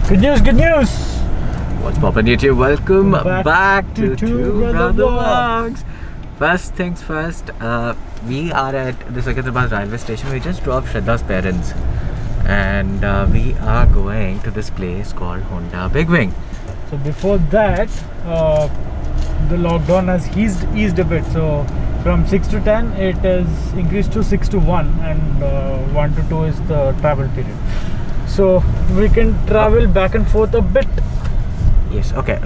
Good news, good news! What's poppin' YouTube? Welcome back to Two Brother Brother Vlogs. First things first, we are at the Secunderabad railway station. We just dropped Shraddha's parents and we are going to this place called Honda Big Wing. So before that, the lockdown has eased a bit. So from 6 to 10, it is increased to 6 to 1 and 1 to 2 is the travel period. So we can travel back and forth a bit. Yes, okay.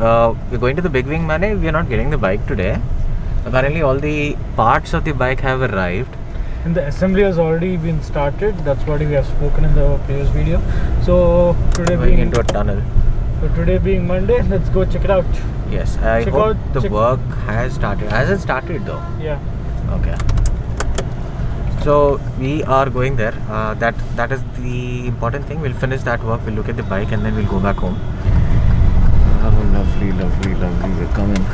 We're going to the Big Wing, Mane. We're not getting the bike today. Apparently all the parts of the bike have arrived. And the assembly has already been started. That's what we have spoken in the previous video. So today Going into a tunnel. So today being Monday, let's go check it out. Yes, I hope the work has started. Has it started though? Yeah. Okay. So we are going there. That is the important thing. We'll finish that work. We'll look at the bike and then we'll go back home. Oh, lovely, lovely, lovely. We're coming.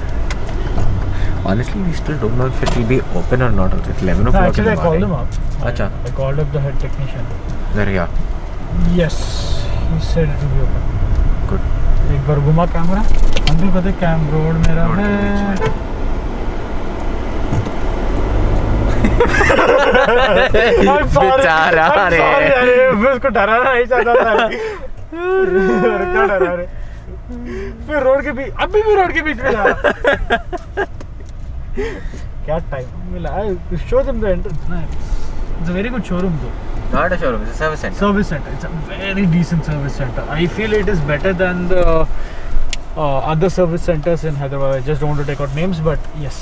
Honestly, we still don't know if it will be open or not. It's 11 o'clock. Actually, I called him up. Acha. I called up the head technician. There you are. Yes, he said it will be open. Good. एक बार घुमा camera uncle कहते cam road मेरा है बेचारा रे मैं उसको डराना नहीं चाहता था क्या डरा रे फिर रोड के बीच अभी भी रोड के बीच में जा क्या टाइम मिला शो देम द एंट्रेंस ना it's a very good showroom though. Not a showroom, it's a service center. Service center. It's a very decent service center. I feel it is better than the other service centers in Hyderabad. I just don't want to take out names, but yes,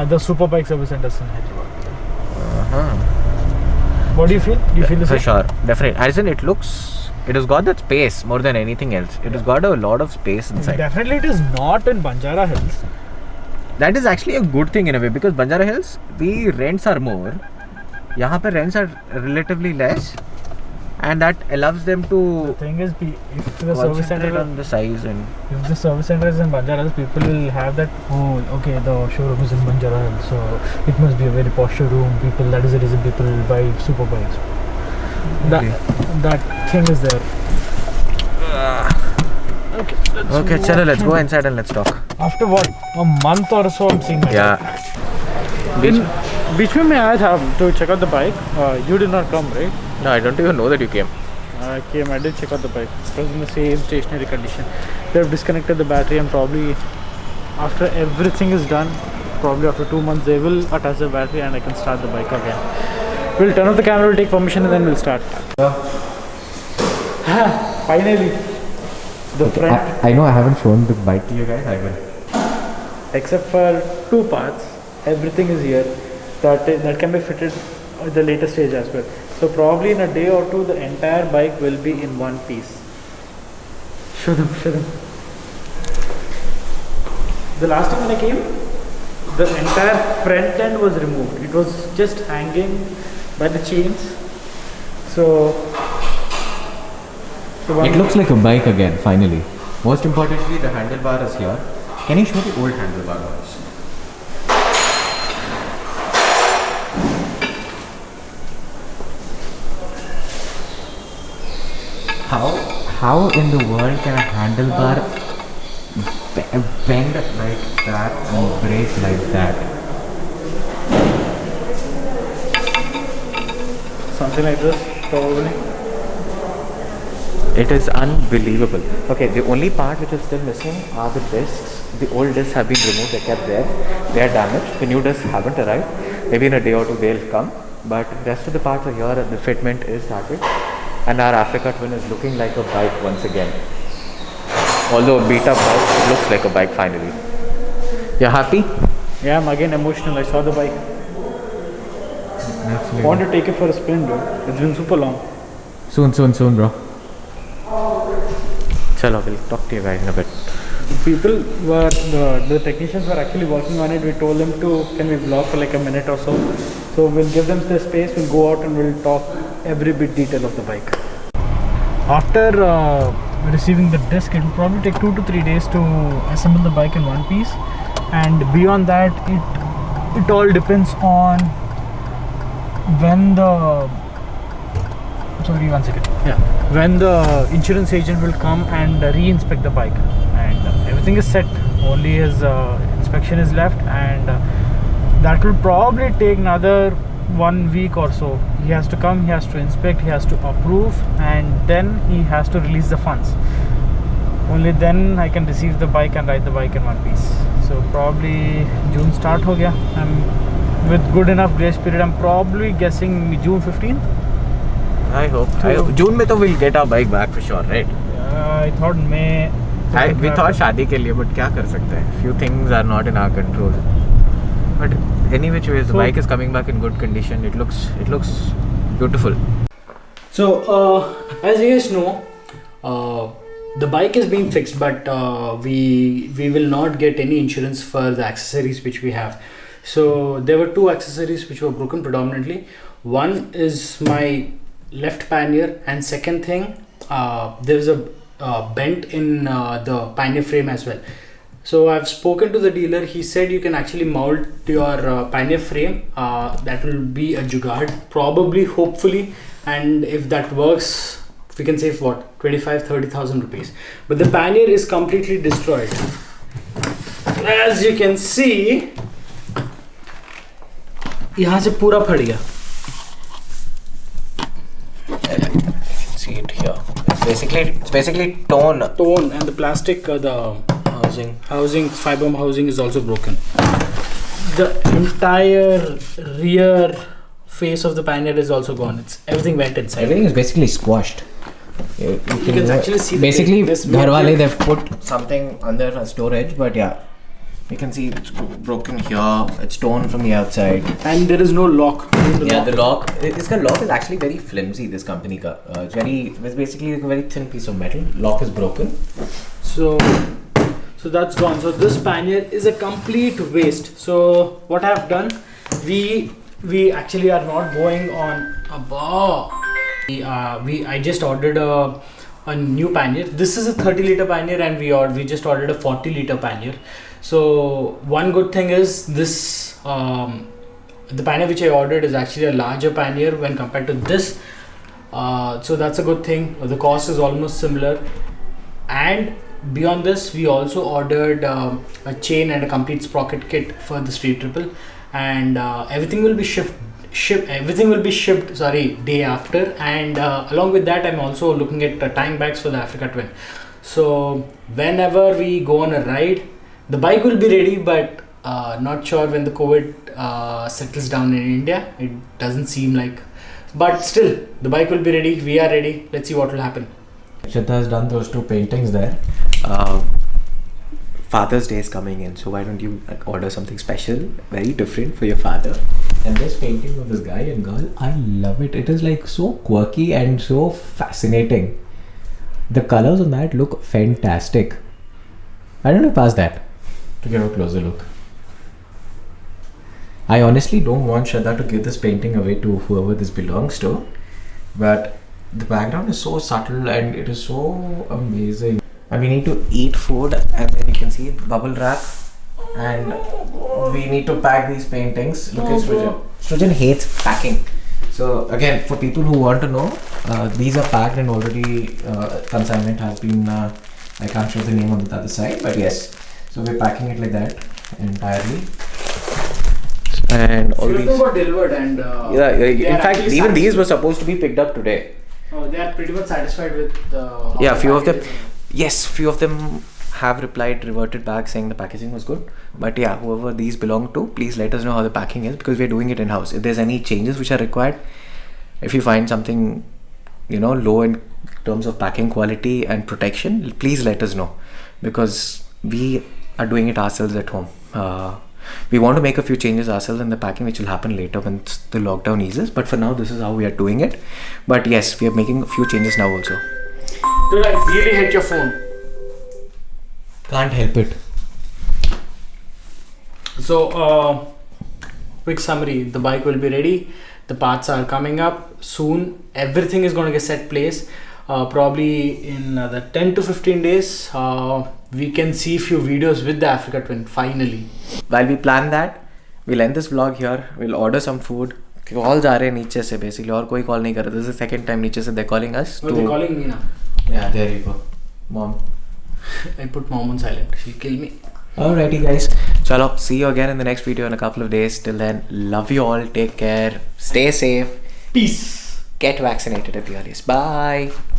other super bike service centers in Hyderabad. What do you feel? Do you feel the same? For sure, definitely. As in, it has got that space more than anything else. It has got a lot of space inside. Definitely, it is not in Banjara Hills. That is actually a good thing in a way because Banjara Hills, the rents are more. यहाँ पे rents are relatively less, and that allows them to. The thing is, if the service center on the size and if the service center is in Banjara Hills, people will have that. Oh, okay, the showroom is in Banjara Hills, so it must be a very posh showroom. That is the reason people will buy super bikes. That thing is there. Okay, chalo, let's go inside and let's talk. After what? A month or so, I'm seeing my Yeah. बीच में मैं आया था to check out the bike. You did not come, right? No, I don't even know that you came. I came. I did check out the bike. It was in the same stationary condition. They have disconnected the battery, and probably after everything is done, probably after 2 months, they will attach the battery, and I can start the bike again. We'll turn off the camera, we'll take permission, and then we'll start. Finally, the front. I know I haven't shown the bike to you guys. I will. Except for 2 parts, everything is here. That can be fitted at the later stage as well. So probably in a day or two, the entire bike will be in one piece. Show them. The last time when I came, the entire front end was removed. It was just hanging by the chains. So It looks like a bike again, finally. Most importantly, the handlebar is here. Can you show the old handlebar? How in the world can a handlebar bend like that and break like that? something like this, probably. It is unbelievable. Okay, the only part which is still missing are the discs. The old discs have been removed, they're kept there. They are damaged. The new discs haven't arrived. Maybe in a day or two they'll come. But the rest of the parts are here and the fitment is started. And our Africa Twin is looking like a bike once again. Although a beat up bike, it looks like a bike finally. You're happy? Yeah, I'm again emotional. I saw the bike. Absolutely. I want to take it for a spin, bro. It's been super long. Soon, bro. Chalo, we'll talk to you guys in a bit. People were, the technicians were actually working on it. We told them can we vlog for like a minute or so. So we'll give them the space, we'll go out and we'll talk every bit detail of the bike. After receiving the disc, it will probably take 2 to 3 days to assemble the bike in one piece. And beyond that, it all depends on when the sorry, 1 second. Yeah, when the insurance agent will come and re-inspect the bike, and everything is set. Only his inspection is left, and that will probably take another 1 week or so. He has to come, he has to inspect, he has to approve, and then he has to release the funds. Only then I can receive the bike and ride the bike in one piece. So probably June start ho gaya. I'm with good enough grace period. I'm probably guessing June 15th. I hope. June में तो we'll get our bike back for sure, right? I thought May. We thought शादी के लिए, but क्या कर सकते हैं? Few things are not in our control. But any which ways, the bike is coming back in good condition. It looks beautiful. So as you guys know, the bike is being fixed, but we will not get any insurance for the accessories which we have. So there were two accessories which were broken predominantly. One is my left pannier, and second thing, there is a bent in the pannier frame as well. So I've spoken to the dealer. He said you can actually mount your pannier frame. That will be a jugaad, probably, hopefully, and if that works, we can save what, 25,000-30,000 rupees. But the pannier is completely destroyed. As you can see, यहाँ से पूरा फट गया. See it here. It's basically torn, and the plastic, the housing, fiber housing is also broken. The entire rear face of the pannier is also gone. Everything went inside. Everything is basically squashed. You can actually see basically this Gharwale, they've put something under a storage, but yeah, you can see it's broken here. It's torn from the outside, and there is no lock. The lock. This lock is actually very flimsy. This company ka. It's basically a very thin piece of metal. Lock is broken. So that's gone. So this pannier is a complete waste. So what I have done, we actually are not going on a bar. I just ordered a new pannier. This is a 30-liter pannier, and we just ordered a 40-liter pannier. So one good thing is this, the pannier which I ordered is actually a larger pannier when compared to this. So that's a good thing. The cost is almost similar, and beyond this, we also ordered a chain and a complete sprocket kit for the Street Triple, and everything will be shipped day after. And along with that, I'm also looking at time bags for the Africa Twin. So whenever we go on a ride, the bike will be ready, but not sure when the COVID settles down in India. It doesn't seem like, but still the bike will be ready. We are ready. Let's see what will happen. Shita has done those two paintings there. Father's Day is coming in, so why don't you order something special, very different for your father? And this painting of this guy and girl, I love it. It is like so quirky and so fascinating. The colors on that look fantastic. I don't know past that to give a closer look. I honestly don't want Shraddha to give this painting away to whoever this belongs to, but the background is so subtle and it is so amazing. And we need to eat food, and then you can see bubble wrap, and we need to pack these paintings. Look at Srujan. Srujan hates packing. So again, for people who want to know, these are packed and already consignment has been, I can't show the name on the other side, but yes. So we're packing it like that entirely. And all these got delivered, and in fact, even these were supposed to be picked up today. Oh, they are pretty much satisfied with the. Yeah, few of them. Yes, few of them have reverted back saying the packaging was good. But yeah, whoever these belong to, please let us know how the packing is, because we're doing it in-house. If there's any changes which are required, if you find something, low in terms of packing quality and protection, please let us know, because we are doing it ourselves at home. We want to make a few changes ourselves in the packing, which will happen later once the lockdown eases. But for now, this is how we are doing it. But yes, we are making a few changes now also. Dude, I really hate your phone. Can't help it. So, quick summary. The bike will be ready. The parts are coming up soon. Everything is going to get set place. Probably in the 10 to 15 days, we can see few videos with the Africa Twin finally. While we plan that, we'll end this vlog here. We'll order some food, calls आ रहे हैं नीचे से basically, और कोई call नहीं कर रहा. दिस इज सेकंड टाइम नीचे से दे calling us. No, they're calling me now. Yeah, there you go. Mom. I put mom on silent. She'll kill me. Alrighty guys. Chalo, see you again in the next video in a couple of days. Till then, love you all. Take care. Stay safe. Peace. Get vaccinated at the earliest. Bye.